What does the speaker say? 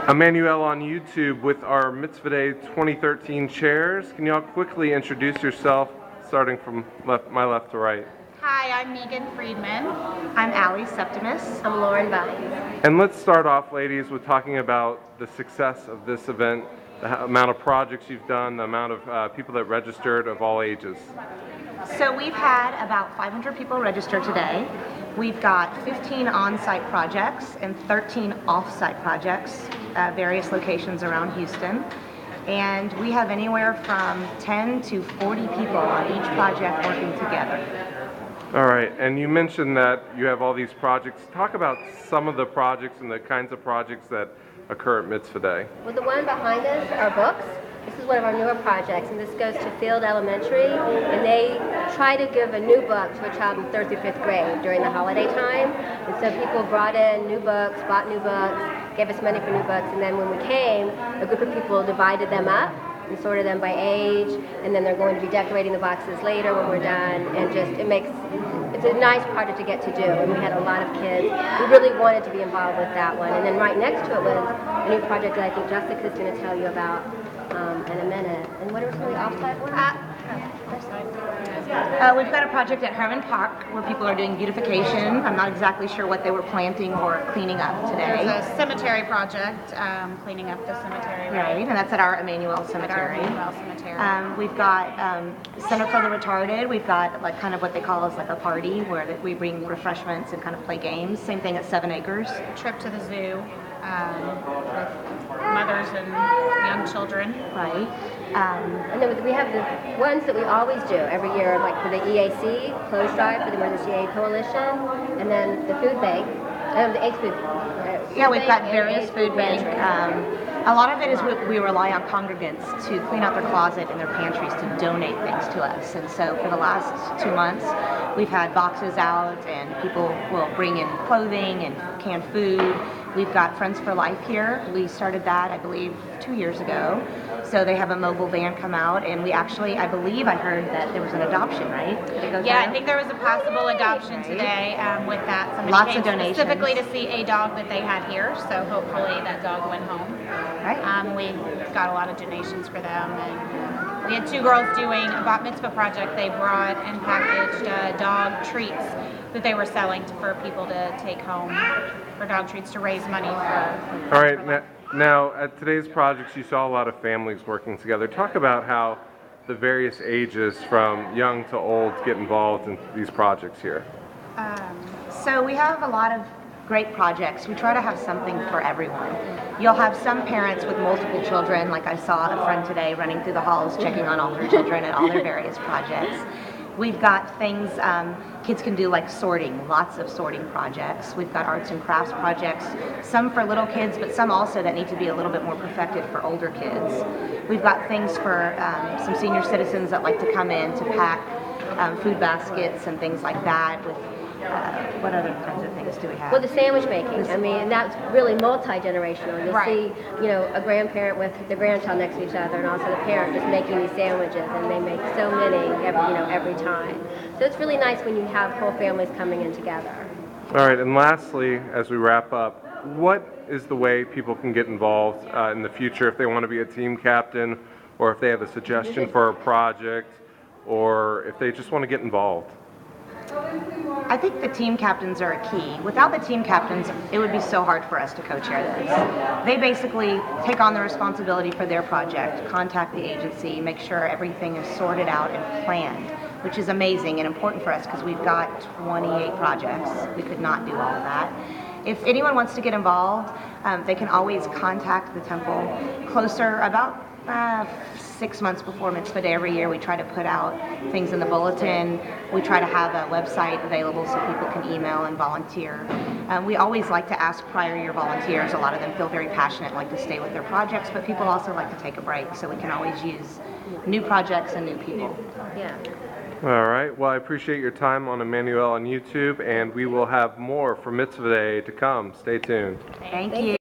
Emanu on YouTube with our Mitzvah Day 2013 chairs. Can y'all quickly introduce yourself, starting from my left to right? Hi, I'm Meagan Friedman. I'm Alison Septimus Lauren Vines. And let's start off, ladies, with talking about the success of this event, the amount of projects you've done, the amount of people that registered of all ages. So we've had about 500 people register today. We've got 15 on-site projects and 13 off-site projects at various locations around Houston. And we have anywhere from 10 to 40 people on each project working together. All right, and you mentioned that you have all these projects. Talk about some of the projects and the kinds of projects that occur at Mitzvah Day. Well, the one behind us are books. This is one of our newer projects, and this goes to Field Elementary, and they try to give a new book to a child in 3rd through 5th grade during the holiday time. And so people brought in new books, bought new books, gave us money for new books, and then when we came, a group of people divided them up and sorted them by age, and then they're going to be decorating the boxes later when we're done, and just it's a nice project to get to do, and we had a lot of kids. We really wanted to be involved with that one, and then right next to it was a new project that I think Jessica's going to tell you about in a minute. And what are some of the off-site ones? We've got a project at Herman Park where people are doing beautification. I'm not exactly sure what they were planting or cleaning up today. There's a cemetery project, cleaning up the cemetery. Right, and that's at our Emmanuel Cemetery. We've got Center for the Retarded. We've got like kind of what they call as like a party where we bring refreshments and kind of play games. Same thing at 7 Acres. Trip to the zoo with mothers and young children. Right. And then we have the ones that we always do every year, like for the EAC, clothes drive for the Emergency Aid Coalition, and then the food bank, the AIDS food. Yeah, we've got various food bank. A lot of it is we rely on congregants to clean out their closet and their pantries to donate things to us. And so for the last 2 months, we've had boxes out and people will bring in clothing and canned food. We've got Friends for Life here. We started that, I believe, 2 years ago. So they have a mobile van come out, and we actually, I believe I heard that there was an adoption, right? Yeah, I think there was a possible adoption today with that. Somebody Lots came of donations. specifically to see a dog that they had here, so hopefully that dog went home. Right. We got a lot of donations for them, and we had 2 girls doing a bat mitzvah project. They brought and packaged dog treats that they were selling for people to take home for dog treats to raise money for. All right, now at today's projects, you saw a lot of families working together. Talk about how the various ages from young to old get involved in these projects here. So we have a lot of great projects. We try to have something for everyone. You'll have some parents with multiple children, like I saw a friend today running through the halls checking on all her children and all their various projects. We've got things kids can do like sorting, lots of sorting projects. We've got arts and crafts projects, some for little kids, but some also that need to be a little bit more perfected for older kids. We've got things for some senior citizens that like to come in to pack food baskets and things like that. With what other kinds of things do we have? Well, the sandwich making. I mean, and that's really multi-generational. You'll see, a grandparent with the grandchild next to each other, and also the parent just making these sandwiches, and they make so many every time. So it's really nice when you have whole families coming in together. All right, and lastly, as we wrap up, what is the way people can get involved in the future if they want to be a team captain, or if they have a suggestion for a project, or if they just want to get involved? I think the team captains are a key. Without the team captains, it would be so hard for us to co-chair this. They basically take on the responsibility for their project, contact the agency, make sure everything is sorted out and planned, which is amazing and important for us because we've got 28 projects. We could not do all of that. If anyone wants to get involved, they can always contact the temple closer about 6 months before Mitzvah Day every year. We try to put out things in the bulletin. We try to have a website available so people can email and volunteer. We always like to ask prior year volunteers. A lot of them feel very passionate, like to stay with their projects, but people also like to take a break, so we can always use new projects and new people. Yeah. All right, well, I appreciate your time on Emmanuel on YouTube, and we will have more for Mitzvah Day to come. Stay tuned. Thank you.